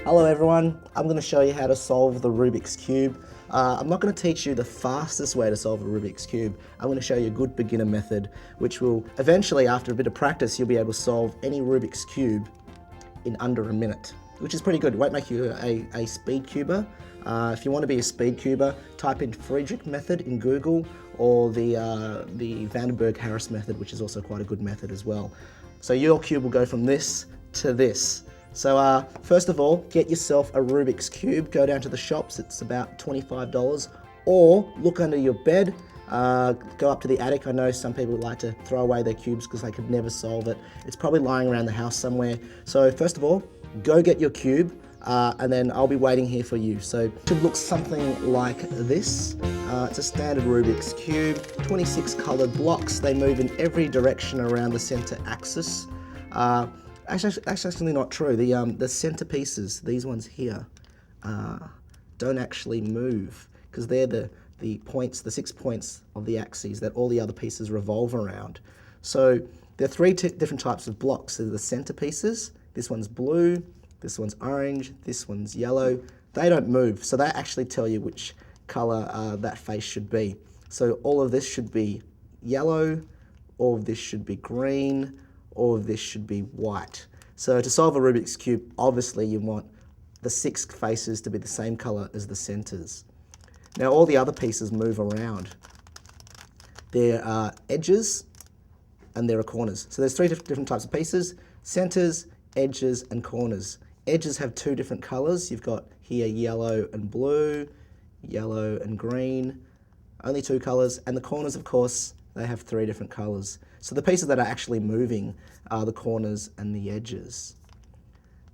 Hello everyone, I'm going to show you how to solve the Rubik's Cube. I'm not going to teach you the fastest way to solve a Rubik's Cube. I'm going to show you a good beginner method which will eventually, after a bit of practice, you'll be able to solve any Rubik's Cube in under a minute, which is pretty good. It won't make you a speed cuber. If you want to be a speed cuber, type in Friedrich method in Google or the Vandenberg-Harris method, which is also quite a good method as well. So your cube will go from this to this. So first of all, get yourself a Rubik's Cube. Go down to the shops, it's about $25. Or look under your bed, go up to the attic. I know some people like to throw away their cubes because they could never solve it. It's probably lying around the house somewhere. So first of all, go get your cube and then I'll be waiting here for you. So it should look something like this. It's a standard Rubik's Cube, 26 colored blocks. They move in every direction around the center axis. Actually not true. The center pieces, these ones here, don't actually move because they're the points, the 6 points of the axes that all the other pieces revolve around. So there are three different types of blocks. There's the center pieces. This one's blue, this one's orange, this one's yellow. They don't move, so they actually tell you which color that face should be. So all of this should be yellow, all of this should be green, all of this should be white. So to solve a Rubik's Cube, obviously you want the 6 faces to be the same color as the centers. Now all the other pieces move around. There are edges and there are corners. So there's 3 different types of pieces: centers, edges, and corners. Edges have 2 different colors. You've got here yellow and blue, yellow and green, only 2 colors. And the corners, of course, they have 3 different colors. So the pieces that are actually moving are the corners and the edges.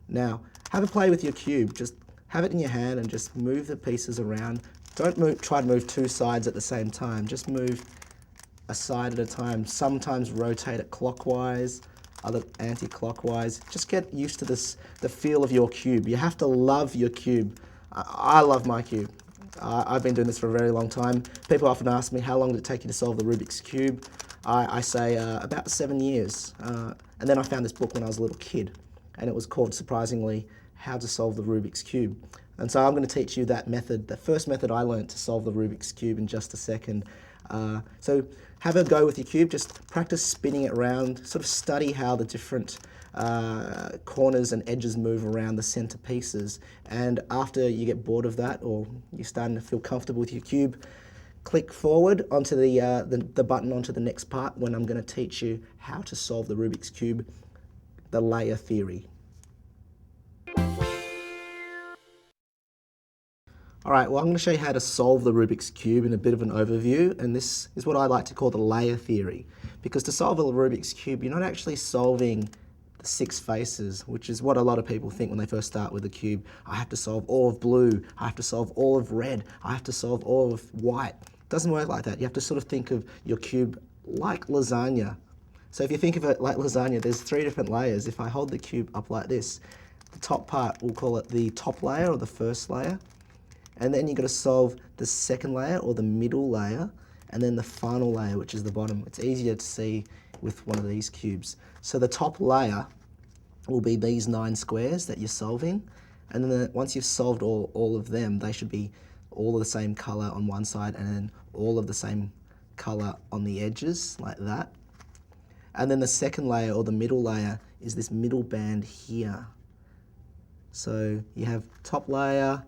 Now, have a play with your cube. Just have it in your hand and just move the pieces around. Don't try to move 2 sides at the same time. Just move a side at a time. Sometimes rotate it clockwise, other anti-clockwise. Just get used to the feel of your cube. You have to love your cube. I love my cube. I've been doing this for a very long time. People often ask me, how long did it take you to solve the Rubik's Cube? I say about 7 years. And then I found this book when I was a little kid, and it was called, surprisingly, How to Solve the Rubik's Cube. And so I'm going to teach you that method, the first method I learned to solve the Rubik's Cube, in just a second. So have a go with your cube, just practice spinning it around, sort of study how the different corners and edges move around the center pieces. And after you get bored of that, or you're starting to feel comfortable with your cube, click forward onto the button onto the next part when I'm going to teach you how to solve the Rubik's Cube, the layer theory. All right, well, I'm going to show you how to solve the Rubik's Cube in a bit of an overview, and this is what I like to call the layer theory. Because to solve a Rubik's Cube, you're not actually solving the 6 faces, which is what a lot of people think when they first start with a cube. I have to solve all of blue, I have to solve all of red, I have to solve all of white. It doesn't work like that. You have to sort of think of your cube like lasagna. So if you think of it like lasagna, there's 3 different layers. If I hold the cube up like this, the top part, we'll call it the top layer or the first layer. And then you've got to solve the second layer or the middle layer, and then the final layer, which is the bottom. It's easier to see with one of these cubes. So the top layer will be these 9 squares that you're solving, and then once you've solved all of them, they should be all of the same color on one side and then all of the same color on the edges, like that. And then the second layer or the middle layer is this middle band here. So you have top layer,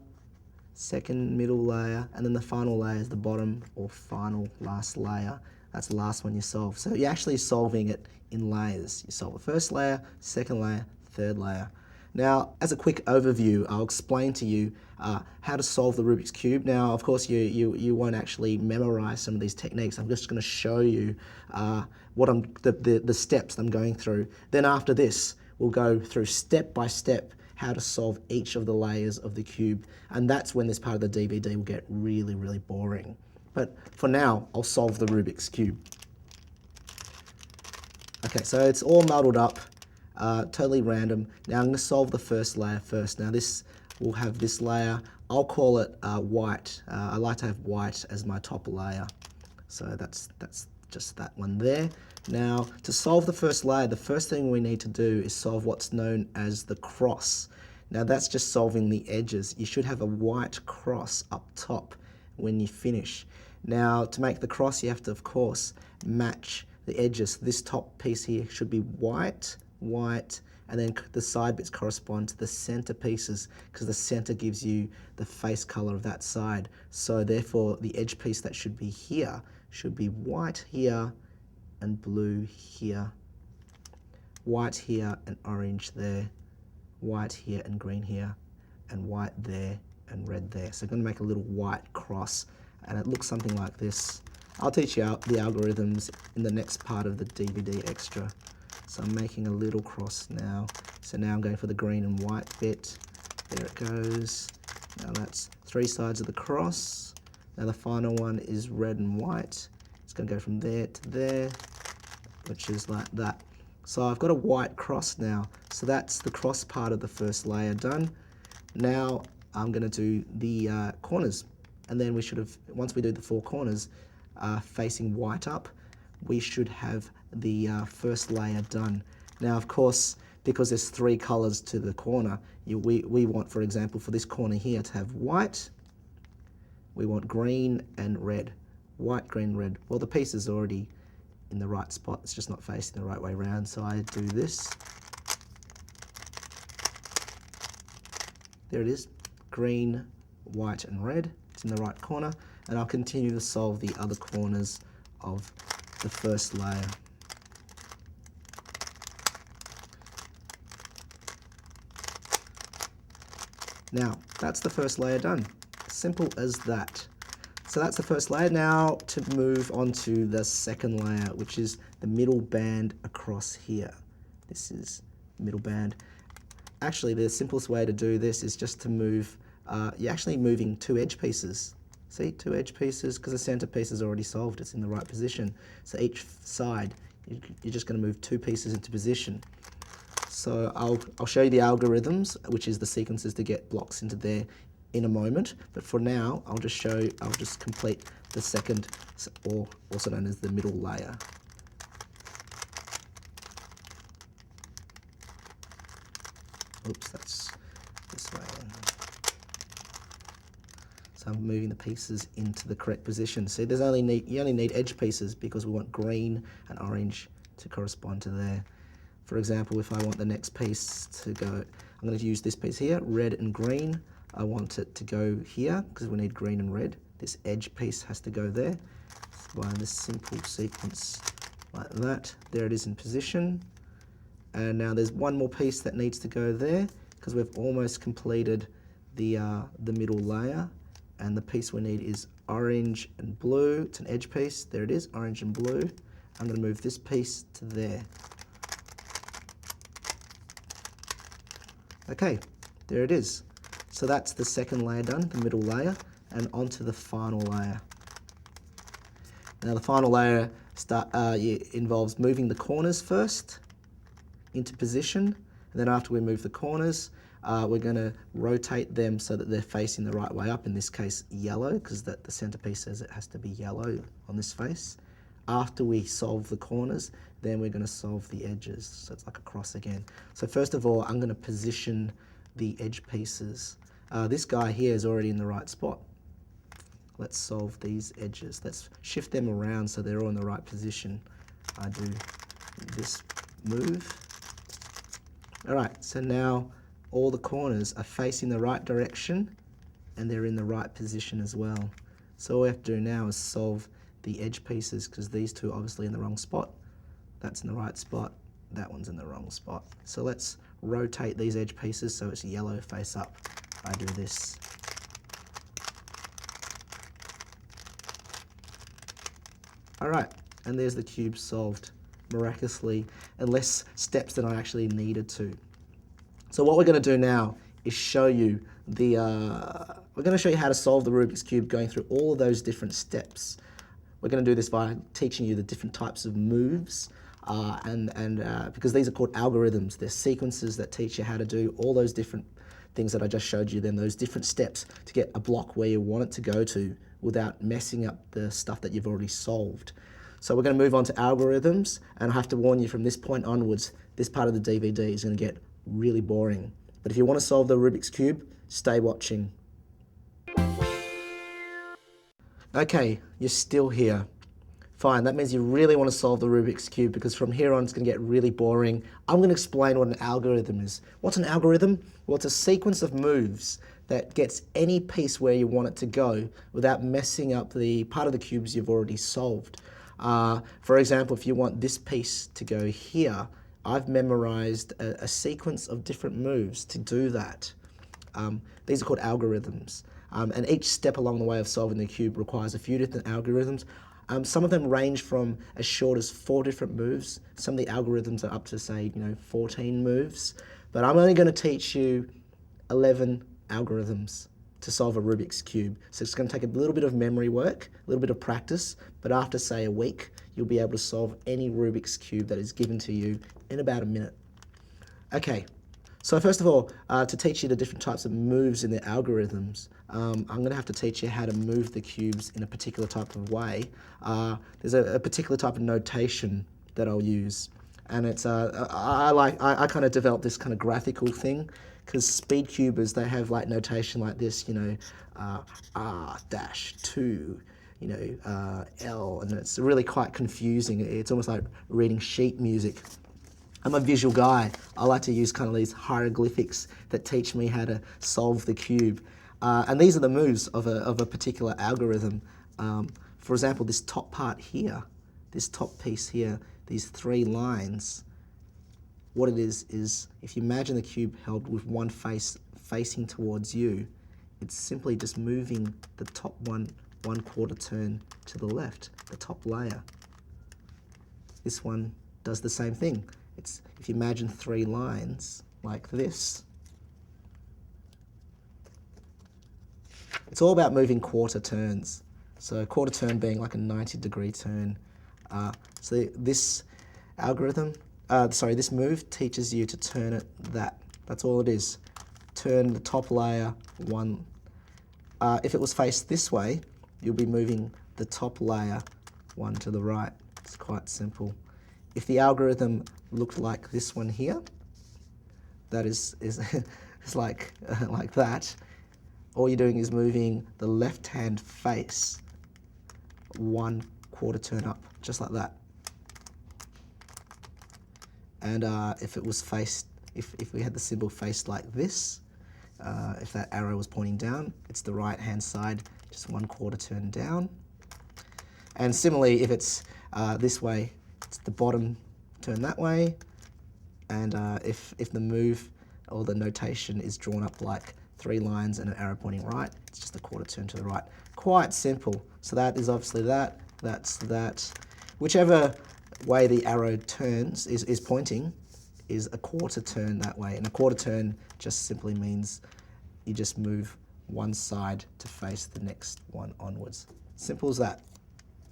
second middle layer, and then the final layer is the bottom or final last layer. That's the last one you solve. So you're actually solving it in layers. You solve the first layer, second layer, third layer. Now, as a quick overview, I'll explain to you how to solve the Rubik's Cube. Now, of course, you won't actually memorize some of these techniques. I'm just going to show you the steps I'm going through. Then after this, we'll go through step by step how to solve each of the layers of the cube. And that's when this part of the DVD will get really, really boring. But for now, I'll solve the Rubik's Cube. Okay, so it's all muddled up, totally random. Now I'm going to solve the first layer first. Now this will have this layer. I'll call it white. I like to have white as my top layer. So that's just that one there. Now, to solve the first layer, the first thing we need to do is solve what's known as the cross. Now that's just solving the edges. You should have a white cross up top when you finish. Now to make the cross, you have to, of course, match the edges. This top piece here should be white, white, and then the side bits correspond to the center pieces, because the center gives you the face color of that side. So therefore the edge piece that should be here should be white here and blue here, white here and orange there, white here and green here, and white there and red there. So I'm going to make a little white cross, and it looks something like this. I'll teach you the algorithms in the next part of the DVD extra. So I'm making a little cross now. So now I'm going for the green and white bit. There it goes. Now that's 3 sides of the cross. Now the final one is red and white. It's going to go from there to there, which is like that. So I've got a white cross now. So that's the cross part of the first layer done. Now I'm going to do the corners. And then we should have, once we do the 4 corners facing white up, we should have the first layer done. Now, of course, because there's 3 colors to the corner, we want, for example, for this corner here to have white, we want green and red. White, green, red. Well, the piece is already in the right spot. It's just not facing the right way around. So I do this. There it is. Green, white, and red. It's in the right corner. And I'll continue to solve the other corners of the first layer. Now, that's the first layer done. Simple as that. So that's the first layer. Now to move on to the second layer, which is the middle band across here. This is middle band. Actually, the simplest way to do this is just to move, you're actually moving 2 edge pieces. See, 2 edge pieces, because the center piece is already solved, it's in the right position. So each side, you're just going to move 2 pieces into position. So I'll show you the algorithms, which is the sequences to get blocks into there in a moment. But for now, I'll just complete the second, or also known as the middle layer. Oops, that's this way. So I'm moving the pieces into the correct position. See, you only need edge pieces because we want green and orange to correspond to there. For example, if I want the next piece to go, I'm going to use this piece here, red and green. I want it to go here because we need green and red. This edge piece has to go there by this simple sequence like that. There it is in position. And now there's one more piece that needs to go there because we've almost completed the middle layer. And the piece we need is orange and blue. It's an edge piece. There it is, orange and blue. I'm going to move this piece to there. Okay, there it is. So that's the second layer done, the middle layer, and onto the final layer. Now the final layer involves moving the corners first into position, and then after we move the corners, we're going to rotate them so that they're facing the right way up, in this case yellow, because the centerpiece says it has to be yellow on this face. After we solve the corners, then we're going to solve the edges, so it's like a cross again. So first of all, I'm going to position the edge pieces. This guy here is already in the right spot. Let's solve these edges. Let's shift them around so they're all in the right position. I do this move. All right, so now all the corners are facing the right direction and they're in the right position as well. So all we have to do now is solve the edge pieces, because these two are obviously in the wrong spot. That's in the right spot, that one's in the wrong spot. So let's rotate these edge pieces so it's yellow face up. I do this. All right, and there's the cube solved miraculously, in less steps than I actually needed to. So what we're going to do now is show you we're going to show you how to solve the Rubik's Cube going through all of those different steps. We're going to do this by teaching you the different types of moves, because these are called algorithms. They're sequences that teach you how to do all those different things that I just showed you, then those different steps to get a block where you want it to go to without messing up the stuff that you've already solved. So we're going to move on to algorithms, and I have to warn you from this point onwards, this part of the DVD is going to get really boring. But if you want to solve the Rubik's Cube, stay watching. Okay, you're still here. Fine, that means you really want to solve the Rubik's Cube, because from here on it's going to get really boring. I'm going to explain what an algorithm is. What's an algorithm? Well, it's a sequence of moves that gets any piece where you want it to go without messing up the part of the cubes you've already solved. For example, if you want this piece to go here, I've memorized a sequence of different moves to do that. These are called algorithms. And each step along the way of solving the cube requires a few different algorithms. Some of them range from as short as 4 different moves. Some of the algorithms are up to, say, 14 moves. But I'm only going to teach you 11 algorithms to solve a Rubik's Cube. So it's going to take a little bit of memory work, a little bit of practice, but after, say, a week, you'll be able to solve any Rubik's Cube that is given to you in about a minute. Okay. So first of all, to teach you the different types of moves in the algorithms, I'm going to have to teach you how to move the cubes in a particular type of way. There's a particular type of notation that I'll use, and it's I kind of developed this kind of graphical thing, because speed cubers, they have like notation like this, R-2, L, and it's really quite confusing. It's almost like reading sheet music. I'm a visual guy. I like to use kind of these hieroglyphics that teach me how to solve the cube. And these are the moves of a particular algorithm. For example, this top part here, this top piece here, these 3 lines, what it is if you imagine the cube held with one face facing towards you, it's simply just moving the top one quarter turn to the left, the top layer. This one does the same thing. It's, if you imagine 3 lines like this, it's all about moving quarter turns. So a quarter turn being like a 90-degree turn. So this algorithm, this move teaches you to turn it that's all it is. Turn the top layer one. If it was faced this way, you'll be moving the top layer 1 to the right. It's quite simple. If the algorithm looked like this one here, that is like that, all you're doing is moving the left-hand face 1 quarter turn up, just like that. And if it was faced, if we had the symbol faced like this, if that arrow was pointing down, it's the right-hand side, just 1 quarter turn down. And similarly, if it's this way, it's the bottom turn that way, and if the move or the notation is drawn up like 3 lines and an arrow pointing right, it's just a quarter turn to the right. Quite simple. So that is obviously that's that. Whichever way the arrow turns is pointing is a quarter turn that way, and a quarter turn just simply means you just move one side to face the next one onwards. Simple as that.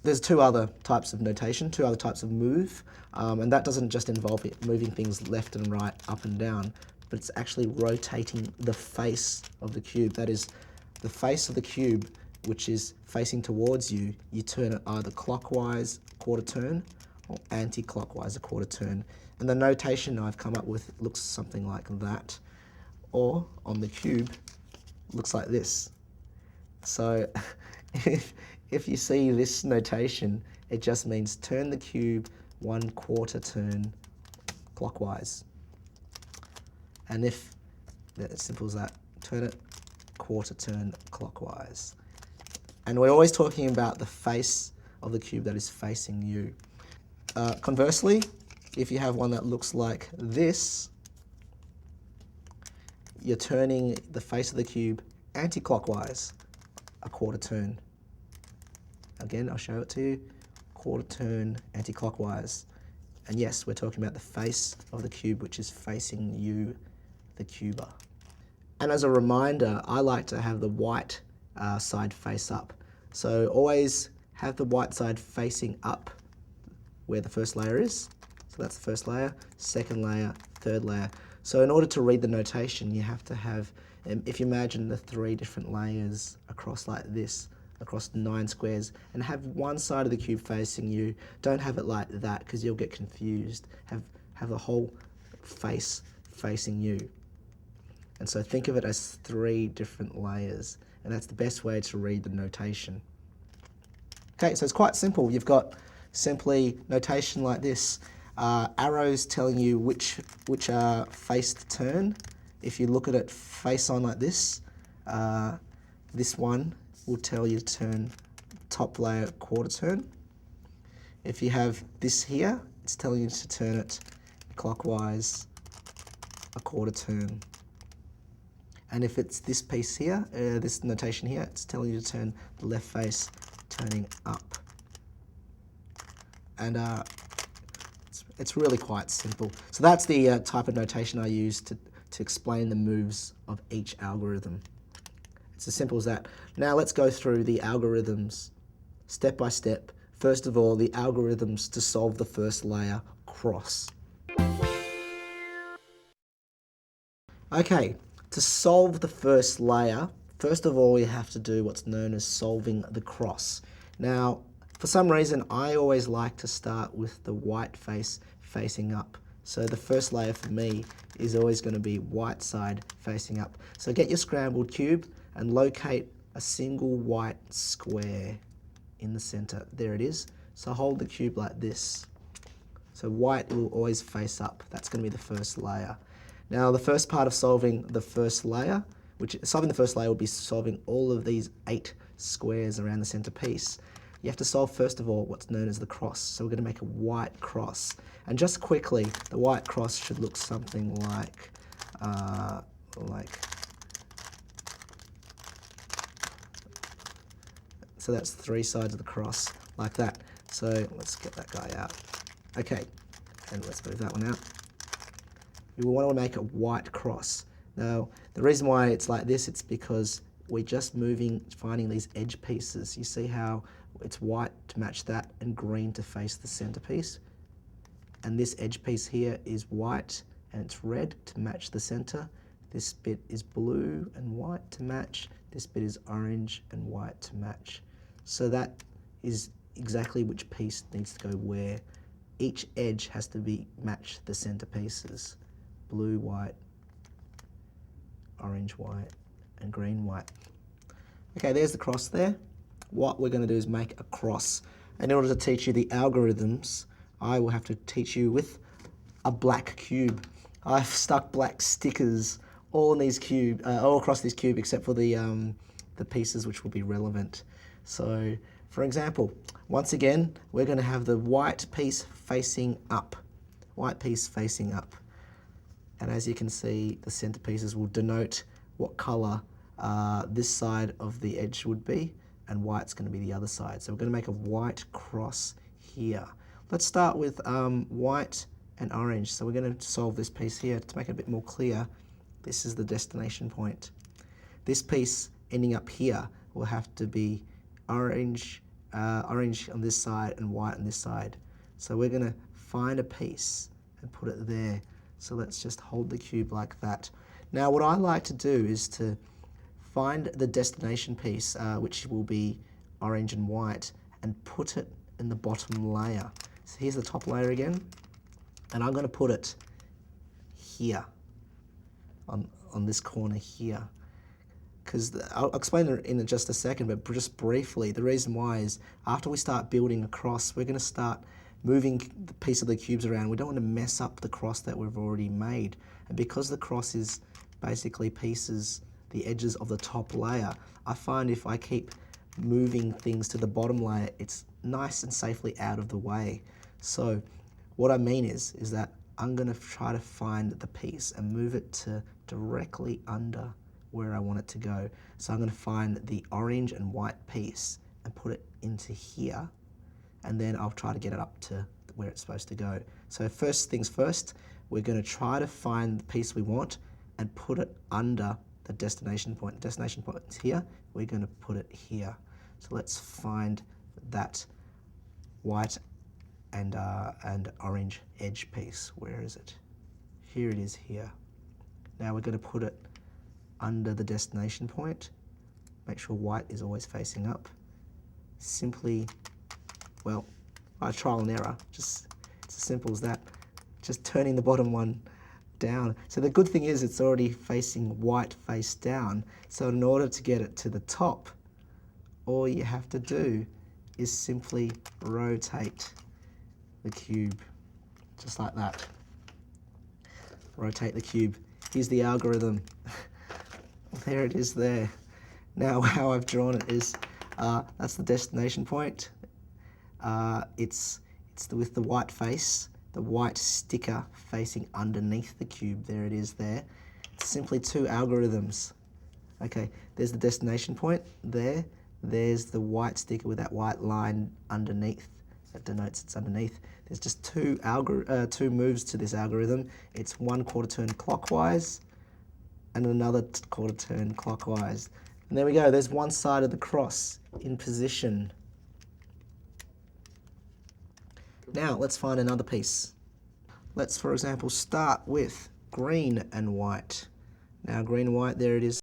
There's 2 other types of notation, 2 other types of move, and that doesn't just involve moving things left and right, up and down, but it's actually rotating the face of the cube. That is, the face of the cube, which is facing towards you, you turn it either clockwise, a quarter turn, or anti-clockwise, a quarter turn. And the notation I've come up with looks something like that, or on the cube, looks like this. So if you see this notation, it just means turn the cube 1 quarter turn clockwise. And if, as simple as that, turn it quarter turn clockwise. And we're always talking about the face of the cube that is facing you. Conversely, if you have one that looks like this, you're turning the face of the cube anti-clockwise, a quarter turn. Again, I'll show it to you. Quarter turn anti-clockwise. And yes, we're talking about the face of the cube, which is facing you, the cuber. And as a reminder, I like to have the white side face up. So always have the white side facing up where the first layer is. So that's the first layer, second layer, third layer. So in order to read the notation, you have to have, if you imagine the 3 different layers across like this, across 9 squares, and have one side of the cube facing you. Don't have it like that, because you'll get confused. Have the whole face facing you. And so think of it as 3 different layers, and that's the best way to read the notation. Okay, so it's quite simple. You've got simply notation like this. Arrows telling you which face to turn. If you look at it face on like this, this one will tell you to turn top layer quarter turn. If you have this here, it's telling you to turn it clockwise a quarter turn. And if it's this piece here, this notation here, it's telling you to turn the left face turning up. And it's really quite simple. So that's the type of notation I use to explain the moves of each algorithm. It's as simple as that. Now let's go through the algorithms step by step. First of all, the algorithms to solve the first layer, cross. Okay, to solve the first layer, first of all, we have to do what's known as solving the cross. Now, for some reason, I always like to start with the white face facing up. So the first layer for me is always going to be white side facing up. So get your scrambled cube and locate a single white square in the center. There it is. So hold the cube like this. So white will always face up. That's going to be the first layer. Now the first part of solving the first layer, solving the first layer will be solving all of these 8 squares around the center piece. You have to solve first of all what's known as the cross. So we're going to make a white cross. And just quickly, the white cross should look something like so that's 3 sides of the cross, like that. So let's get that guy out. Okay, and let's move that one out. We want to make a white cross. Now, the reason why it's like this, it's because we're just finding these edge pieces. You see how it's white to match that and green to face the centerpiece? And this edge piece here is white and it's red to match the center. This bit is blue and white to match. This bit is orange and white to match. So that is exactly which piece needs to go where. Each edge has to match the center pieces. Blue, white, orange, white, and green, white. Okay, there's the cross there. What we're going to do is make a cross. And in order to teach you the algorithms, I will have to teach you with a black cube. I've stuck black stickers all across this cube except for the pieces which will be relevant. So, for example, once again, we're going to have the white piece facing up. White piece facing up. And as you can see, the center pieces will denote what color this side of the edge would be, and white's going to be the other side. So we're going to make a white cross here. Let's start with white and orange. So we're going to solve this piece here to make it a bit more clear. This is the destination point. This piece ending up here will have to be orange on this side and white on this side. So we're going to find a piece and put it there. So let's just hold the cube like that. Now what I like to do is to find the destination piece, which will be orange and white, and put it in the bottom layer. So here's the top layer again, and I'm going to put it here, on this corner here. Because I'll explain it in just a second, but just briefly, the reason why is after we start building a cross, we're going to start moving the piece of the cubes around. We don't want to mess up the cross that we've already made. And because the cross is basically the edges of the top layer, I find if I keep moving things to the bottom layer, it's nice and safely out of the way. So what I mean is that I'm going to try to find the piece and move it to directly under where I want it to go. So I'm going to find the orange and white piece and put it into here, and then I'll try to get it up to where it's supposed to go. So first things first, we're going to try to find the piece we want and put it under the destination point. The destination point is here, we're going to put it here. So let's find that white and orange edge piece. Where is it? Here it is here. Now we're going to put it under the destination point. Make sure white is always facing up. Simply, well, by trial and error, it's as simple as that. Just turning the bottom one down. So the good thing is it's already facing white face down. So in order to get it to the top, all you have to do is simply rotate the cube, just like that. Rotate the cube. Here's the algorithm. There it is there. Now how I've drawn it is, that's the destination point. It's with the white face, the white sticker facing underneath the cube. There it is there. It's simply two algorithms. Okay, there's the destination point there. There's the white sticker with that white line underneath. That denotes it's underneath. There's just two moves to this algorithm. It's one quarter turn clockwise and another quarter turn clockwise. And there we go, there's one side of the cross in position. Now let's find another piece. Let's, for example, start with green and white. Now green and white, there it is.